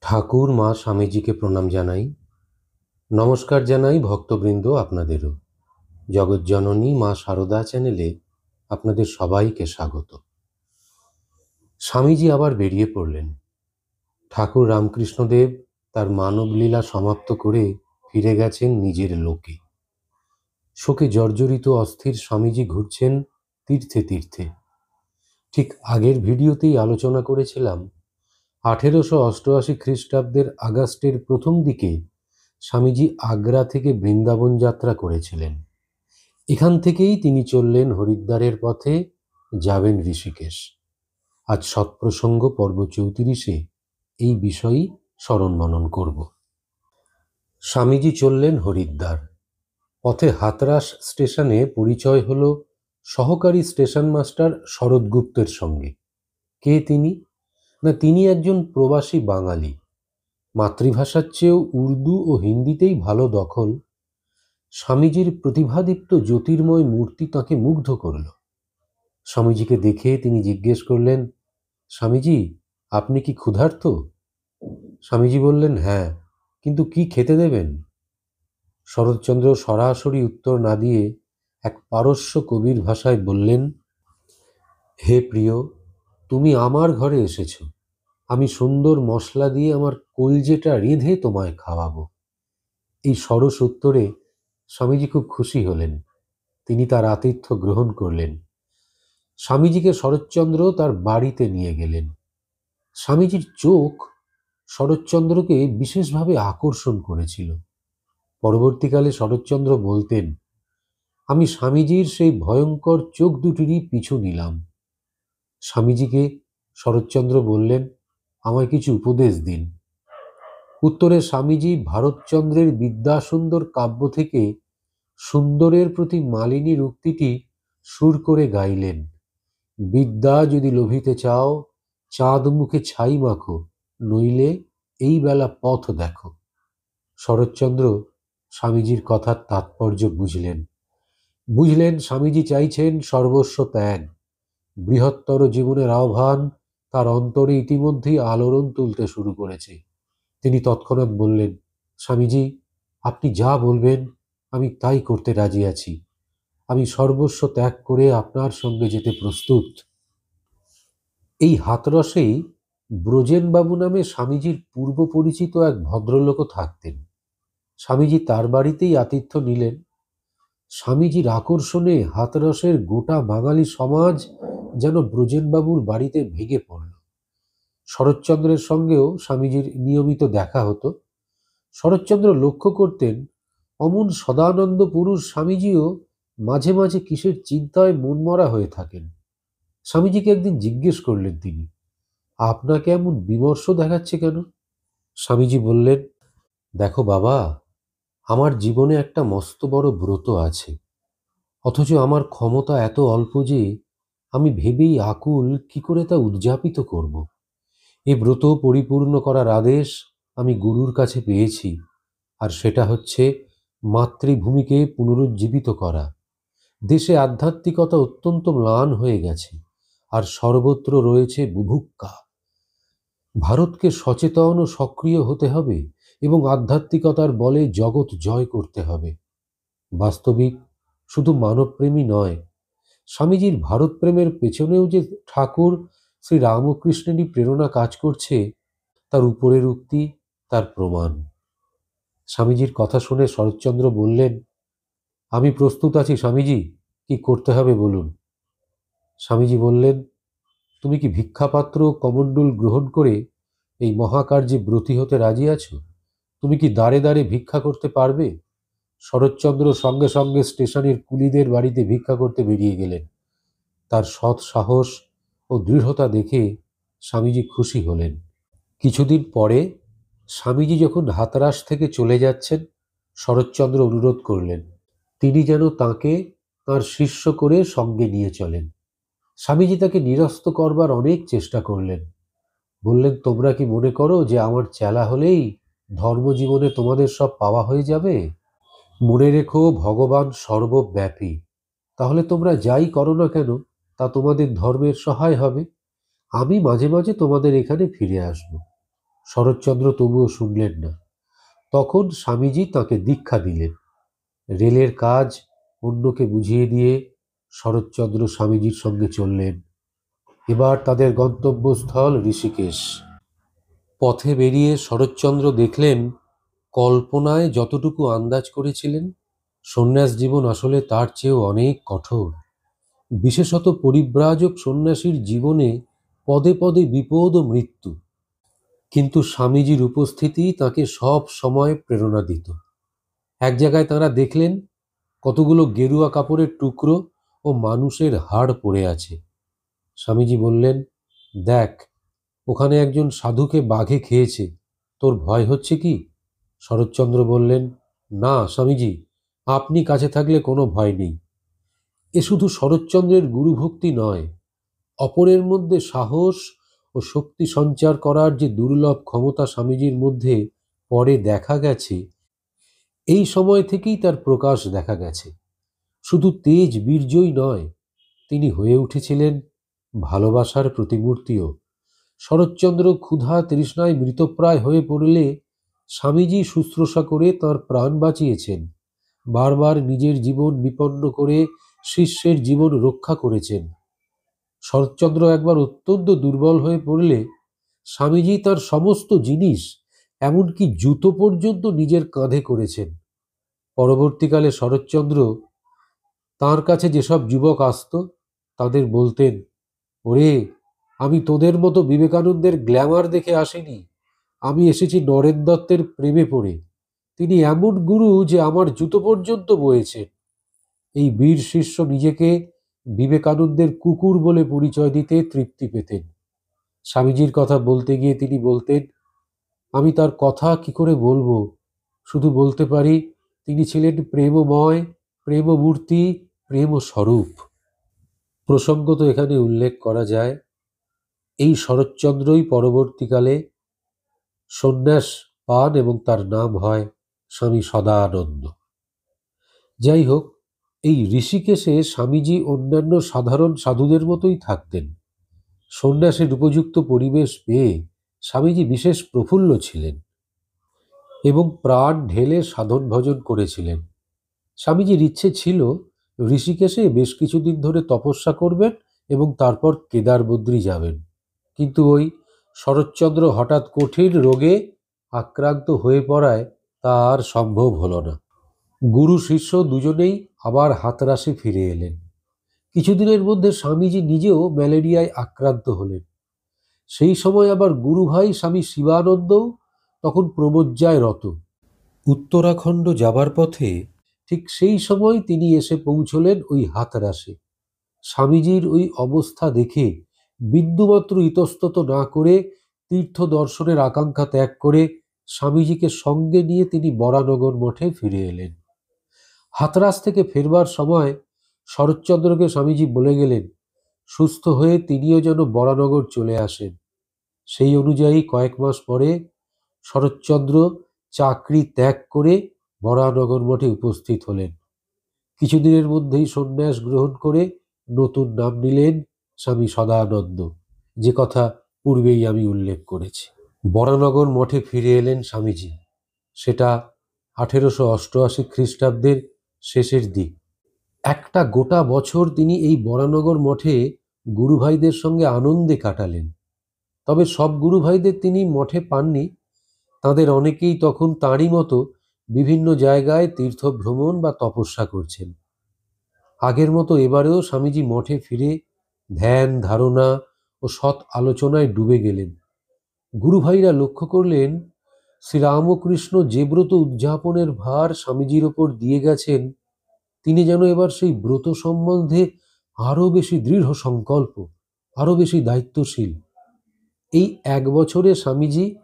ঠাকুর মা স্বামীজিকে প্রণাম জানাই। নমস্কার জানাই ভক্তবৃন্দ আপনাদেরও। জগৎজননী মা সারদা চ্যানেলে আপনাদের সবাইকে স্বাগত। স্বামীজি আবার বেরিয়ে পড়লেন। ঠাকুর রামকৃষ্ণদেব তার মানবলীলা সমাপ্ত করে ফিরে গেছেন নিজের লোকে। শোকে জর্জরিত অস্থির স্বামীজি ঘুরছেন তীর্থে তীর্থে। ঠিক আগের ভিডিওতেই আলোচনা করেছিলাম 1888 খ্রিস্টাব্দের আগস্টের প্রথম দিকে স্বামীজি আগ্রা থেকে বৃন্দাবন যাত্রা করেছিলেন। এখান থেকেই তিনি চললেন হরিদ্বারের পথে, যাবেন ঋষিকেশ। আজ সৎপ্রসঙ্গ পর্ব 34-এ এই বিষয়ই স্মরণ মনন করব। স্বামীজি চললেন হরিদ্বার। পথে হাতরাস স্টেশনে পরিচয় হল সহকারী স্টেশন মাস্টার শরৎ গুপ্তের সঙ্গে। কে তিনি? না, তিনি একজন প্রবাসী বাঙালি। মাতৃভাষার চেয়েও উর্দু ও হিন্দিতেই ভালো দখল। স্বামীজির প্রতিভাদীপ্ত জ্যোতির্ময় মূর্তি তাঁকে মুগ্ধ করল। স্বামীজিকে দেখে তিনি জিজ্ঞেস করলেন, স্বামীজি, আপনি কি ক্ষুধার্ত? স্বামীজি বললেন, হ্যাঁ, কিন্তু কি খেতে দেবেন? শরৎচন্দ্র সরাসরি উত্তর না দিয়ে এক পারস্য কবির ভাষায় বললেন, হে প্রিয়, তুমি আমার ঘরে এসেছ, আমি সুন্দর মশলা দিয়ে আমার কলজেটা রেঁধে তোমায় খাওয়াবো। এই সরস উত্তরে স্বামীজি খুব খুশি হলেন। তিনি তার আতিথ্য গ্রহণ করলেন। স্বামীজিকে শরৎচন্দ্র তার বাড়িতে নিয়ে গেলেন। স্বামীজির চোখ শরৎচন্দ্রকে বিশেষভাবে আকর্ষণ করেছিল। পরবর্তীকালে শরৎচন্দ্র বলতেন, আমি স্বামীজির সেই ভয়ঙ্কর চোখ দুটিরই পিছু নিলাম। স্বামীজিকে শরৎচন্দ্র বললেন, আমায় কিছু উপদেশ দিন। উত্তরে স্বামীজি ভারতচন্দ্রের বিদ্যাসুন্দর কাব্য থেকে সুন্দরের প্রতি মালিনীর উক্তিটি সুর করে গাইলেন, বিদ্যা যদি লোভিতে চাও, চাঁদ মুখে ছাই মাখো, নইলে এই বেলা পথ দেখো। শরৎচন্দ্র স্বামীজির কথার তাৎপর্য বুঝলেন স্বামীজি চাইছেন সর্বস্ব ত্যাগ। বৃহত্তর জীবনের আহ্বান তার অন্তরে ইতিমধ্যেই আলোড়ন তুলতে শুরু করেছে। তিনি তৎক্ষণাৎ বললেন, স্বামীজি, আপনি যা বলবেন আমি তাই করতে রাজি আছি। আমি সর্বস্ব ত্যাগ করে আপনার সঙ্গে যেতে প্রস্তুত। এই হাতরসেই ব্রজেনবাবু নামে স্বামীজির পূর্ব পরিচিত এক ভদ্রলোকও থাকতেন। স্বামীজি তার বাড়িতেই আতিথ্য নিলেন। স্বামীজির আকর্ষণে হাতরসের গোটা বাঙালি সমাজ যেন ব্রজেনবাবুর বাড়িতে ভেঙে পড়ল। শরৎচন্দ্রের সঙ্গেও স্বামীজির নিয়মিত দেখা হতো। শরৎচন্দ্র লক্ষ্য করতেন, অমন সদানন্দ পুরুষ স্বামীজিও মাঝে মাঝে কিসের চিন্তায় মনমরা হয়ে থাকেন। স্বামীজিকে একদিন জিজ্ঞেস করলেন তিনি, আপনাকে এমন বিমর্ষ দেখাচ্ছে কেন? স্বামীজি বললেন, দেখো বাবা, আমার জীবনে একটা মস্ত বড় ব্রত আছে, অথচ আমার ক্ষমতা এত অল্প যে আমি ভেবেই আকুল কি করে তা উদযাপিত করব। এ ব্রত পরিপূর্ণ করার আদেশ আমি গুরুর কাছে পেয়েছি, আর সেটা হচ্ছে মাতৃভূমিকে পুনরুজ্জীবিত করা। দেশে আধ্যাত্মিকতা অত্যন্ত ম্লান হয়ে গেছে, আর সর্বত্র রয়েছে বুভুক্ষা। ভারতকে সচেতন ও সক্রিয় হতে হবে এবং আধ্যাত্মিকতার বলে জগৎ জয় করতে হবে। বাস্তবিক শুধু মানবপ্রেমী নয়, স্বামীজির ভারতপ্রেমের পেছনেও যে ঠাকুর শ্রী রামকৃষ্ণেরই প্রেরণা কাজ করছে, তার উপরের উক্তি তার প্রমাণ। স্বামীজির কথা শুনে শরৎচন্দ্র বললেন, আমি প্রস্তুত আছি স্বামীজি, কি করতে হবে বলুন। স্বামীজি বললেন, তুমি কি ভিক্ষাপাত্র কমণ্ডল গ্রহণ করে এই মহাকার্যে ব্রতী হতে রাজি আছো? তুমি কি দ্বারে দ্বারে ভিক্ষা করতে পারবে? শরৎচন্দ্র সঙ্গে সঙ্গে স্টেশনের কুলিদের বাড়িতে ভিক্ষা করতে বেরিয়ে গেলেন। তার সৎ সাহস ও দৃঢ়তা দেখে স্বামীজি খুশি হলেন। কিছুদিন পরে স্বামীজি যখন হাতরাস থেকে চলে যাচ্ছেন, শরৎচন্দ্র অনুরোধ করলেন তিনি যেন তাঁকে তাঁর শিষ্য করে সঙ্গে নিয়ে চলেন। স্বামীজি তাকে নিরস্ত করবার অনেক চেষ্টা করলেন। বললেন, তোমরা কি মনে করো যে আমার চেলা হলেই ধর্মজীবনে তোমাদের সব পাওয়া হয়ে যাবে? মনে রেখো, ভগবান সর্বব্যাপী। তাহলে তোমরা যাই করো না কেন তা তোমাদের ধর্মের সহায় হবে। আমি মাঝে মাঝে তোমাদের এখানে ফিরে আসব। শরৎচন্দ্র তবুও শুনলেন না। তখন স্বামীজি তাকে দীক্ষা দিলেন। রেলের কাজ অন্যকে বুঝিয়ে দিয়ে শরৎচন্দ্র স্বামীজির সঙ্গে চললেন। এবার তাদের গন্তব্যস্থল ঋষিকেশ। পথে বেরিয়ে শরৎচন্দ্র দেখলেন, কল্পনায় যতটুকু আন্দাজ করেছিলেন সন্ন্যাস জীবন আসলে তার চেয়েও অনেক কঠোর। বিশেষত পরিব্রাজক সন্ন্যাসীর জীবনে পদে পদে বিপদ ও মৃত্যু। কিন্তু স্বামীজির উপস্থিতি তাকে সব সময় প্রেরণা দিত। এক জায়গায় তাঁরা দেখলেন কতগুলো গেরুয়া কাপড়ের টুকরো ও মানুষের হাড় পড়ে আছে। স্বামীজি বললেন, দেখ, ওখানে একজন সাধুকে বাঘে খেয়েছে, তোর ভয় হচ্ছে কি? শরৎচন্দ্র বললেন, না স্বামীজি, আপনি কাছে থাকলে কোনো ভয় নেই। এ শুধু শরৎচন্দ্রের গুরুভক্তি নয়, অপরের মধ্যে সাহস ও শক্তি সঞ্চার করার যে দুর্লভ ক্ষমতা স্বামীজির মধ্যে পরে দেখা গেছে, এই সময় থেকেই তার প্রকাশ দেখা গেছে। শুধু তেজ বীর্যই নয়, তিনি হয়ে উঠেছিলেন ভালোবাসার প্রতিমূর্তিও। শরৎচন্দ্র ক্ষুধা তৃষ্ণায় মৃতপ্রায় হয়ে পড়লে স্বামীজি শুশ্রূষা করে তাঁর প্রাণ বাঁচিয়েছেন। বারবার নিজের জীবন বিপন্ন করে শিষ্যের জীবন রক্ষা করেছেন। শরৎচন্দ্র একবার অত্যন্ত দুর্বল হয়ে পড়লে স্বামীজি তার সমস্ত জিনিস, এমনকি জুতো পর্যন্ত নিজের কাঁধে করেছেন। পরবর্তীকালে শরৎচন্দ্র তাঁর কাছে যেসব যুবক আসত তাদের বলতেন, ওরে, আমি তোদের মতো বিবেকানন্দের গ্ল্যামার দেখে আসিনি, আমি এসেছি নরেন দত্তের প্রেমে পড়ে। তিনি এমন গুরু যে আমার জুতো পর্যন্ত বয়েছেন। এই বীর শিষ্য নিজেকে বিবেকানন্দের কুকুর বলে পরিচয় দিতে তৃপ্তি পেতেন। স্বামীজির কথা বলতে গিয়ে তিনি বলতেন, আমি তার কথা কি করে বলবো, শুধু বলতে পারি তিনি ছিলেন প্রেমময়, প্রেমমূর্তি, প্রেম স্বরূপ। প্রসঙ্গত এখানে উল্লেখ করা যায়, এই শরৎচন্দ্রই পরবর্তীকালে সন্ন্যাস পান এবং তার নাম হয় স্বামী সদানন্দ। যাই হোক, এই ঋষিকেশে স্বামীজি অন্যান্য সাধারণ সাধুদের মতোই থাকতেন। সন্ন্যাসের উপযুক্ত পরিবেশ পেয়ে স্বামীজি বিশেষ প্রফুল্ল ছিলেন এবং প্রাণ ঢেলে সাধন ভজন করেছিলেন। স্বামীজির ইচ্ছে ছিল ঋষিকেশে বেশ কিছুদিন ধরে তপস্যা করবেন এবং তারপর কেদারবদ্রী যাবেন। কিন্তু ওই শরৎচন্দ্র হঠাৎ কঠিন রোগে আক্রান্ত হয়ে পড়ায় তা আর সম্ভব হলো না। গুরু শিষ্য দুজনেই আবার হাতরাসে ফিরে এলেন। কিছুদিনের মধ্যে স্বামীজি নিজেও ম্যালেরিয়ায় আক্রান্ত হলেন। সেই সময় আবার গুরুভাই স্বামী শিবানন্দও তখন প্রমজ্জায় রত। উত্তরাখণ্ড যাবার পথে ঠিক সেই সময় তিনি এসে পৌঁছলেন ওই হাতরাসে। স্বামীজির ওই অবস্থা দেখে বিন্দুমাত্র ইতস্তত না করে তীর্থ দর্শনের আকাঙ্ক্ষা ত্যাগ করে স্বামীজিকে সঙ্গে নিয়ে তিনি বরানগর মঠে ফিরে এলেন। হাতরাস থেকে ফেরবার সময় শরৎচন্দ্রকে স্বামীজি বলে গেলেন সুস্থ হয়ে তিনিও যেন বরানগর চলে আসেন। সেই অনুযায়ী কয়েক মাস পরে শরৎচন্দ্র চাকরি ত্যাগ করে বরানগর মঠে উপস্থিত হলেন। কিছুদিনের মধ্যেই সন্ন্যাস গ্রহণ করে নতুন নাম নিলেন স্বামী সদানন্দ, যে কথা পূর্বেই আমি উল্লেখ করেছি। বরানগর মঠে ফিরে এলেন স্বামীজি। সেটা 1888 খ্রিস্টাব্দের শেষের দিক। একটা গোটা বছর তিনি এই বরানগর মঠে গুরুভাইদের সঙ্গে আনন্দে কাটালেন। তবে সব গুরুভাইদের তিনি মঠে পাননি। তাদের অনেকেই তখন তাঁরই মতো বিভিন্ন জায়গায় তীর্থ ভ্রমণ বা তপস্যা করছেন। আগের মতো এবারেও স্বামীজি মঠে ফিরে ধ্যান ধারণা ও সৎ আলোচনায় ডুবে গেলেন। গুরুভাইরা লক্ষ্য করলেন শ্রীরামকৃষ্ণ যে ব্রত উদযাপনের ভার স্বামীজির ওপর দিয়ে গেছেন, তিনি যেন এবার সেই ব্রত সম্বন্ধে আরো বেশি দৃঢ় সংকল্প, আরো বেশি দায়িত্বশীল। এই এক বছরে স্বামীজি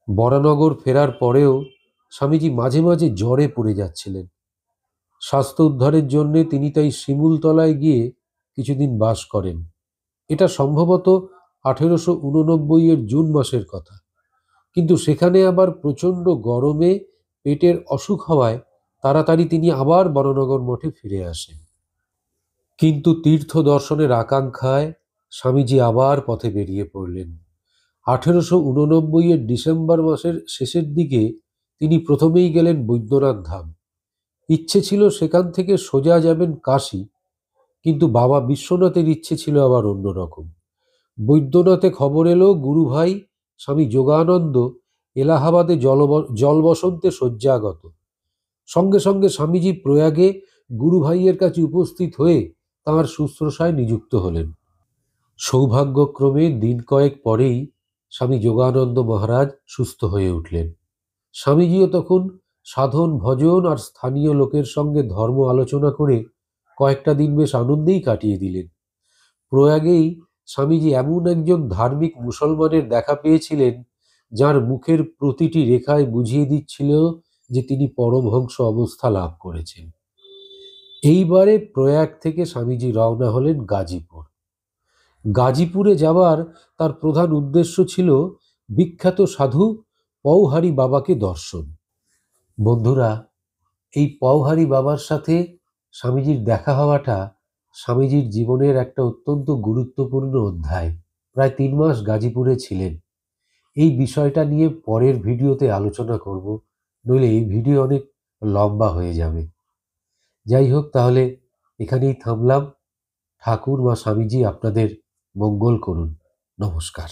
বরানগর ফেরার পরেও স্বামীজি মাঝে মাঝে জ্বরে পড়ে যাচ্ছিলেন। স্বাস্থ্য উদ্ধারের জন্য তিনি তাই শিমুলতলায় গিয়ে কিছুদিন বাস করেন। এটা সম্ভবত 1889 জুন মাসের কথা। কিন্তু সেখানে আবার প্রচণ্ড গরমে পেটের অসুখ হওয়ায় তাড়াতাড়ি তিনি আবার বরানগর মঠে ফিরে আসেন। কিন্তু তীর্থ দর্শনের আকাঙ্ক্ষায় স্বামীজি আবার পথে বেরিয়ে পড়লেন। 1889-এর ডিসেম্বর মাসের শেষের দিকে তিনি প্রথমেই গেলেন বৈদ্যনাথ ধাম। ইচ্ছে ছিল সেখান থেকে সোজা যাবেন কাশী, কিন্তু বাবা বিশ্বনাথের ইচ্ছে ছিল আবার অন্যরকম। বৈদ্যনাথে খবর এলো গুরুভাই স্বামী যোগানন্দ এলাহাবাদে জলবসন্তে শয্যাগত। সঙ্গে সঙ্গে স্বামীজি প্রয়াগে গুরুভাইয়ের কাছে উপস্থিত হয়ে তাঁর শুশ্রূষায় নিযুক্ত হলেন। সৌভাগ্যক্রমে দিন কয়েক পরেই স্বামী যোগানন্দ মহারাজ সুস্থ হয়ে উঠলেন। স্বামীজিও তখন সাধন ভজন আর স্থানীয় লোকের সঙ্গে ধর্ম আলোচনা করে কয়েকটা দিন বেশ আনন্দেই কাটিয়ে দিলেন। প্রয়াগেই স্বামীজি এমন একজন ধার্মিক মুসলমানের দেখা পেয়েছিলেন যার মুখের প্রতিটি রেখায় বুঝিয়ে দিচ্ছিল যে তিনি পরমহংস অবস্থা লাভ করেছেন। এইবারে প্রয়াগ থেকে স্বামীজি রওনা হলেন গাজীপুর। গাজীপুরে যাওয়ার তার প্রধান উদ্দেশ্য ছিল বিখ্যাত সাধু পওহারী বাবাকে দর্শন। বন্ধুরা, এই পওহারী বাবার সাথে স্বামীজির দেখা হওয়াটা স্বামীজির জীবনের একটা অত্যন্ত গুরুত্বপূর্ণ অধ্যায়। প্রায় 3 মাস গাজীপুরে ছিলেন। এই বিষয়টা নিয়ে পরের ভিডিওতে আলোচনা করব, নইলে এই ভিডিও অনেক লম্বা হয়ে যাবে। যাই হোক, তাহলে এখানেই থামলাম। ঠাকুর মা স্বামীজি আপনাদের মঙ্গল করুন। নমস্কার।